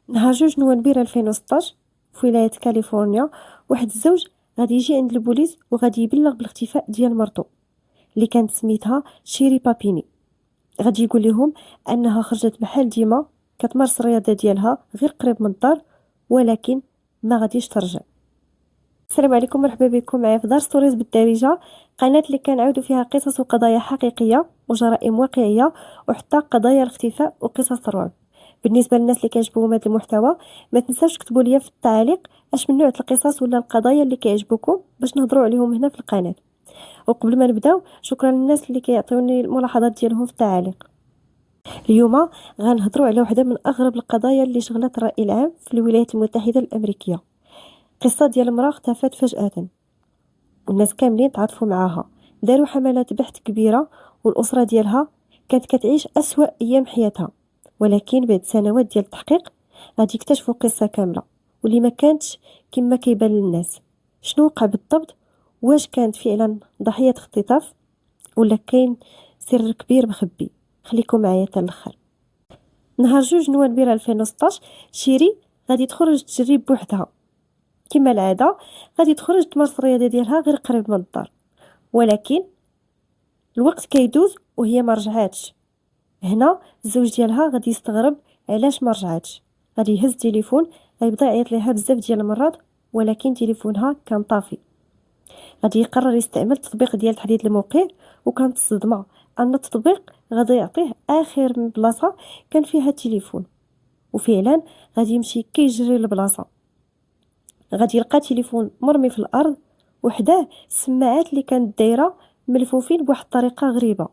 نهار 2 نوفمبر 2016 في ولاية كاليفورنيا، واحد الزوج غادي يجي عند البوليس وغادي يبلغ بالاختفاء ديال مرتو اللي كانت سميتها شيري بابيني. غادي يقول لهم انها خرجت بحال ديما كتمارس الرياضه ديالها غير قريب من الدار، ولكن ما غاديش ترجع. السلام عليكم، مرحبا بكم معايا في دار ستوريز بالدارجه، قناه اللي كنعاودوا فيها قصص وقضايا حقيقيه وجرائم واقعيه وحتى قضايا الاختفاء وقصص الرعب. بالنسبه للناس اللي كيعجبهم هذا المحتوى، ما تنساوش تكتبوا لي في التعليق اش من نوع القصص ولا القضايا اللي كيعجبوكم باش نهضروا عليهم هنا في القناه. وقبل ما نبداو، شكرا للناس اللي كيعطيوني الملاحظات ديالهم في التعاليق. اليوم غنهضروا على واحده من اغرب القضايا اللي شغلت الراي العام في الولايات المتحده الامريكيه. قصه ديال امراه اختفت فجاه، والناس كاملين تعاطفوا معاها، داروا حملات بحث كبيره، والاسره ديالها كانت كتعيش اسوا ايام حياتها. ولكن بعد سنوات ديال التحقيق غادي يكتشفوا قصه كامله واللي ما كانتش كما كيبان للناس. شنو وقع بالضبط؟ واش كانت فعلا ضحيه اختطاف ولا كاين سر كبير مخبي؟ خليكم معايا حتى الاخر. نهار 2 نوفمبر 2016 شيري غادي تخرج تجري بوحدها كما العاده، غادي تخرج تمارس الرياضه ديالها غير قريب من الدار. ولكن الوقت كيدوز وهي ما رجعاتش. هنا الزوج ديالها غادي يستغرب علاش ما رجعاتش. غادي يهز التليفون، غيبدا يعيط ليها بزاف ديال المرات، ولكن تليفونها كان طافي. غادي يقرر يستعمل التطبيق ديال تحديد الموقع، وكانت الصدمه ان التطبيق غادي يعطيه اخر من بلاصه كان فيها التليفون. وفعلا غادي يمشي كيجري للبلاصه، غادي يلقى تليفون مرمي في الارض، وحداه السماعات اللي كانت دايره ملفوفين بواحد الطريقه غريبه،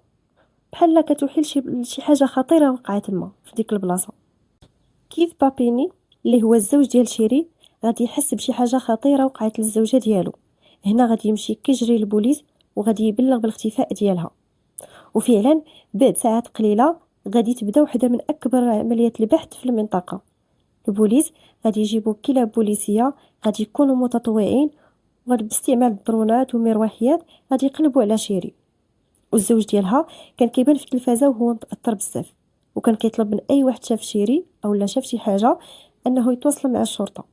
بحال كتوحي لشي حاجه خطيره وقعت تما في ديك البلاصه. كيث بابيني اللي هو الزوج ديال شيري غادي يحس بشي حاجه خطيره وقعت للزوجه ديالو. هنا غادي يمشي كيجري للبوليس وغادي يبلغ بالاختفاء ديالها. وفعلا بعد ساعات قليله غادي تبدا واحده من اكبر عمليات البحث في المنطقه. البوليس غادي يجيبوا كلاب بوليسيه، غادي يكونوا متطوعين، وغادي باستعمال الدرونات ومروحيات غادي يقلبوا على شيري. والزوج ديالها كان كيبان في التلفازه وهو متاثر بزاف، وكان كيطلب من اي واحد شاف شيري او لا شاف شي حاجه انه يتواصل مع الشرطه.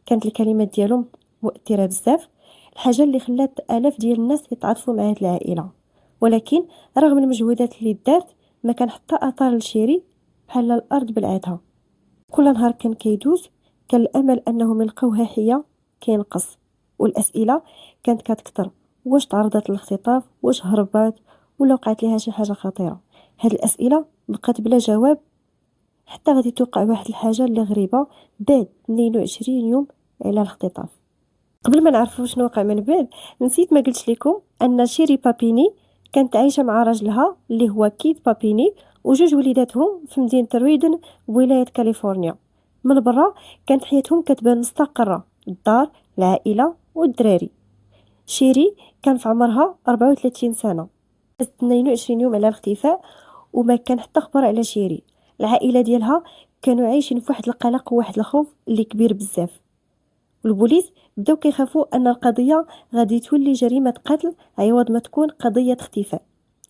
كانت الكلمات ديالهم مؤثره بزاف، الحاجه اللي خلات الاف ديال الناس يتعاطفوا مع هذه العائله. ولكن رغم المجهودات اللي دارت، ما كان حتى اثار لشيري، بحال الارض بلعتها. كل نهار كان كيدوز، كان الامل انهم يلقاوها حيه كينقص، والاسئله كانت كتكثر. واش تعرضت للاختطاف؟ واش هربات؟ ولا وقعت ليها شي حاجه خطيره؟ هاد الاسئله بقات بلا جواب، حتى غادي توقع واحد الحاجه اللي غريبه بعد 22 يوم على الاختطاف. قبل ما نعرفوا شنو وقع من بعد، نسيت ما قلتش لكم ان شيري بابيني كانت عايشه مع راجلها اللي هو كيث بابيني، وجوج وليداتهم في مدينه رويدن بولايه كاليفورنيا. من برا كانت حياتهم كتبان مستقره، الدار، العائله والدراري. شيري كان في عمرها 34 سنه، 22 يوم على الاختفاء، وما كان حتى خبر على شيري. العائله ديالها كانوا عايشين في واحد القلق وواحد الخوف اللي كبير بزاف. والبوليس بداو كيخافوا ان القضيه غادي تولي جريمه قتل عوض ما تكون قضيه اختفاء.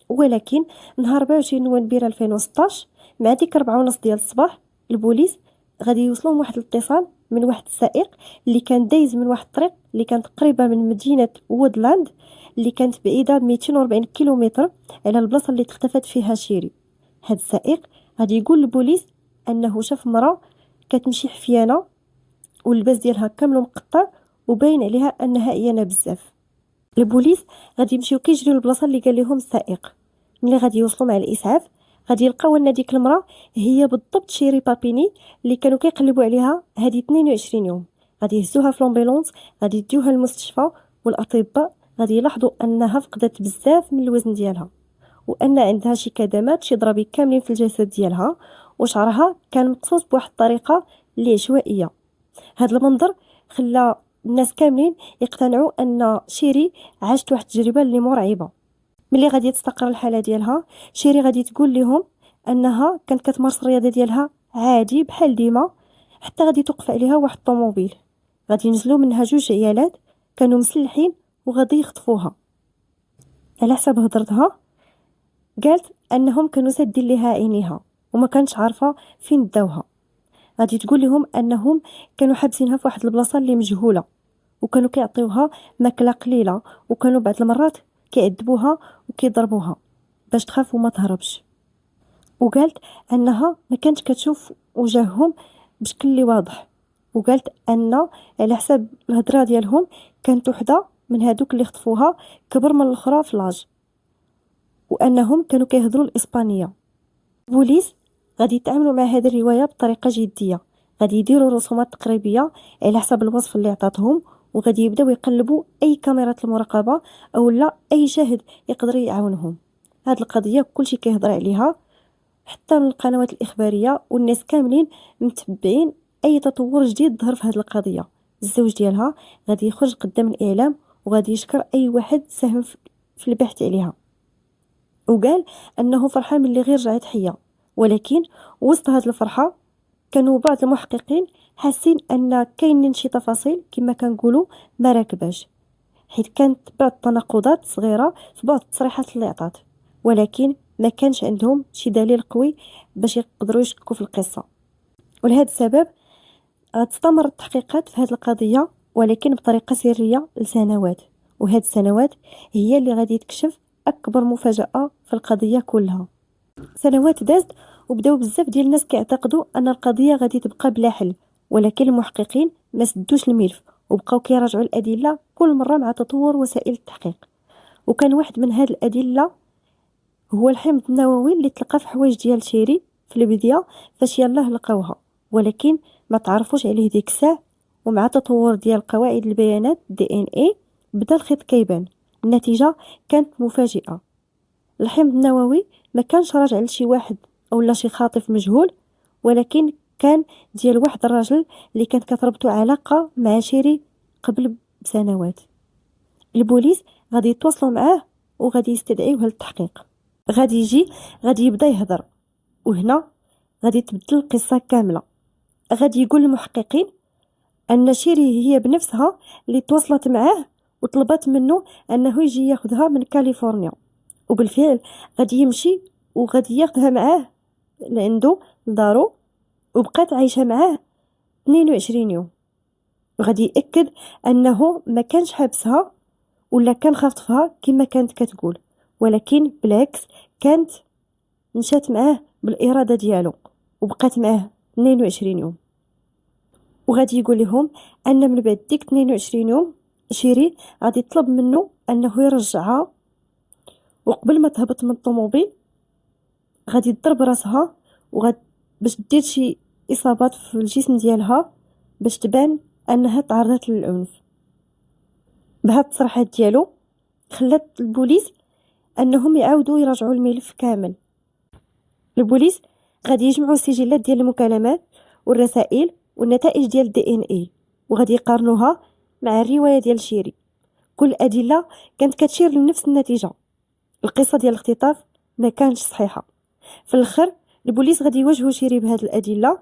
ولكن نهار 24 نوفمبر 2016 مع ديك 4:30 ديال الصباح، البوليس غادي يوصلهم واحد الاتصال من واحد السائق اللي كان دايز من واحد الطريق اللي كانت قريبه من مدينه وودلاند، اللي كانت بعيده 240 كيلومتر على البلاصه اللي اختفت فيها شيري. هاد السائق غادي يقول للبوليس انه شاف مراه كتمشي حفيانه، واللباس ديالها كامل مقطع، وباين عليها انها عيانه بزاف. البوليس غادي يمشيو كيجريو للبلاصه اللي قال لهم السائق. ملي غادي يوصلوا مع الاسعاف غادي يلقاو ان ديك المراه هي بالضبط شيري بابيني اللي كانوا كيقلبوا عليها هذه 22 يوم. غادي يهزوها في لومبيلونس، غادي يديوها للمستشفى، والاطباء غادي يلاحظوا انها فقدت بزاف من الوزن ديالها، وان عندها شي كدمات شي ضرابي كاملين في الجسد ديالها، وشعرها كان مقصوص بواحد الطريقه اللي عشوائيه. هذا المنظر خلى الناس كاملين يقتنعوا ان شيري عاشت واحد التجربه اللي مرعبه. ملي غادي تستقر الحاله ديالها، شيري غادي تقول لهم انها كانت كتمارس الرياضه ديالها عادي بحال ديما، حتى غادي توقف عليها واحد الطوموبيل. غادي ينزلوا منها جوج عيالات كانوا مسلحين وغادي يخطفوها. على حسب هضرتها قالت انهم كانوا سادين ليها عينيها وما كانتش عارفه فين داوها. غادي تقول لهم انهم كانوا حابسينها في واحد البلاصه اللي مجهوله، وكانوا كيعطيوها ماكله قليله، وكانوا بعض المرات كيعذبوها وكيضربوها باش تخاف وما تهربش. وقالت انها ما كانتش كتشوف وجههم بشكل اللي واضح، وقالت ان على حساب الهضره ديالهم كانت وحده من هادوك اللي خطفوها كبر من الاخرى في لاج، وانهم كانوا كيهضروا الاسبانيه. البوليس غادي يتعاملوا مع هذه الروايه بطريقه جديه، غادي يديروا رسومات تقريبيه على حسب الوصف اللي عطاتهم، وغادي يبداو يقلبوا اي كاميرات المراقبه او لا اي شاهد يقدر يعاونهم. هذه القضيه كلشي كيهضر عليها، حتى من القنوات الاخباريه، والناس كاملين متبعين اي تطور جديد ظهر في هذه القضيه. الزوج ديالها غادي يخرج قدام الاعلام وغادي يشكر اي واحد ساهم في البحث عليها، وقال انه فرحان من اللي غير رجعت حيه. ولكن وسط هذه الفرحه كانوا بعض المحققين حاسين ان كاينين شي تفاصيل كما كنقولوا ما راكباش، حيت كانت بعض التناقضات صغيره في بعض التصريحات اللي عطات، ولكن ما كانش عندهم شي دليل قوي باش يقدروا يشكوا في القصه. ولهذا السبب غتستمر التحقيقات في هذه القضيه، ولكن بطريقه سريه لسنوات، وهذه السنوات هي اللي غادي تكشف اكبر مفاجاه في القضيه كلها. سنوات دازت وبداو بزاف ديال الناس كيعتقدوا ان القضيه غادي تبقى بلا حل، ولكن المحققين ما سدوش الملف وبقاو كيراجعوا الادله كل مره مع تطور وسائل التحقيق. وكان واحد من هاد الادله هو الحمض النووي اللي تلقى في حوايج ديال شيري في البدايه فاش يلاه لقاوها، ولكن ما تعرفوش عليه ديك الساعه. ومع تطور ديال قواعد البيانات DNA بدا الخيط كيبان. النتيجه كانت مفاجئه، الحمض النووي ما كانش راجع لشي واحد او لا شي خاطف مجهول، ولكن كان ديال واحد الراجل اللي كانت كتربطو علاقه مع شيري قبل بسنوات. البوليس غادي يتواصلوا معاه وغادي يستدعيوه للتحقيق. غادي يبدا يهضر، وهنا غادي تبدل القصه كامله. غادي يقول للمحققين ان شيري هي بنفسها اللي تواصلت معاه وطلبت منه انه يجي ياخذها من كاليفورنيا، وبالفعل غادي يمشي وغادي ياخذها معاه لعنده لدارو، وبقات عايشه معاه 22 يوم. وغادي ياكد انه ما كانش حابسها ولا كان خاطفها كما كانت كتقول، ولكن بالعكس كانت مشات معاه بالاراده ديالو وبقات معاه 22 يوم. وغادي يقول لهم ان من بعد ديك 22 يوم شيري غادي يطلب منه انه يرجعها، وقبل ما تهبط من الطوموبيل غادي تضرب راسها باش دير شي اصابات في الجسم ديالها باش تبان انها تعرضت للعنف. بهاد التصريحات ديالو خلات البوليس انهم يعاودوا يراجعوا الملف كامل. البوليس غادي يجمعوا السجلات ديال المكالمات والرسائل والنتائج ديال DNA، وغادي يقارنوها مع الروايه ديال شيري. كل الادله كانت كتشير لنفس النتيجه، القصه ديال الاختطاف ما كانش صحيحه. في الاخر البوليس غادي يواجهوا شيري بهاد الادله.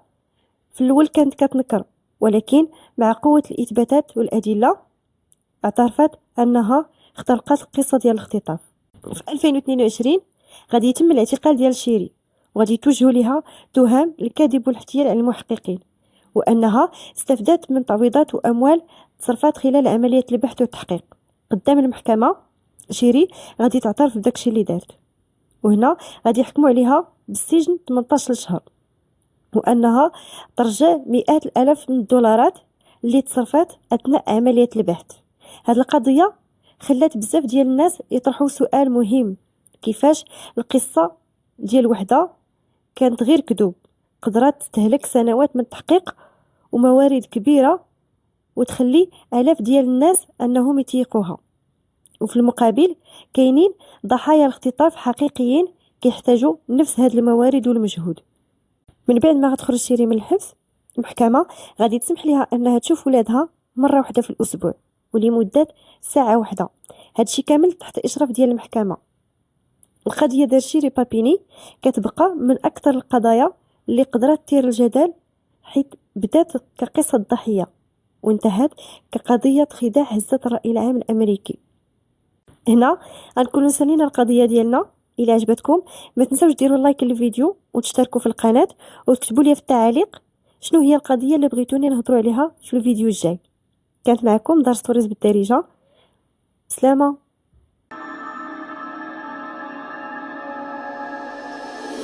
في الاول كانت كتنكر، ولكن مع قوه الاثباتات والادله اعترفت انها اخترقت القصه ديال الاختطاف. في 2022 غادي يتم الاعتقال ديال شيري، وغادي توجهوا لها تهم الكذب والاحتيال على المحققين، وانها استفادت من تعويضات واموال تصرفات خلال عمليه البحث والتحقيق. قدام المحكمه شيري غادي تعترف بداكشي اللي دارت، وهنا غادي يحكموا عليها بالسجن 18 شهر، وانها ترجع مئات الالاف من الدولارات اللي تصرفات اثناء عمليه البحث. هذه القضيه خلات بزاف ديال الناس يطرحوا سؤال مهم: كيفاش القصه ديال وحده كانت غير كذوب قدرات تستهلك سنوات من التحقيق وموارد كبيره وتخلي آلاف ديال الناس انهم يتيقوها، وفي المقابل كاينين ضحايا الاختطاف حقيقيين كيحتاجوا نفس هاد الموارد والمجهود. من بعد ما غتخرج شيري من الحبس، المحكمه غادي تسمح لها انها تشوف ولادها مره واحده في الاسبوع ولمده ساعه واحده، هادشي كامل تحت اشراف ديال المحكمه. القضيه ديال شيري بابيني كتبقى من اكثر القضايا اللي قدرت تثير الجدل، حيت بدات كقصه ضحيه وانتهت كقضيه خداع هزت الراي العام الامريكي. هنا غنكونوا سالينا القضيه ديالنا. الى عجبتكم ما تنساوش ديروا لايك للفيديو وتشتركوا في القناه وتكتبوا لي في التعاليق شنو هي القضيه اللي بغيتوني نهضروا عليها في الفيديو الجاي؟ كانت معكم دار ستوريز بالدارجه. سلامه.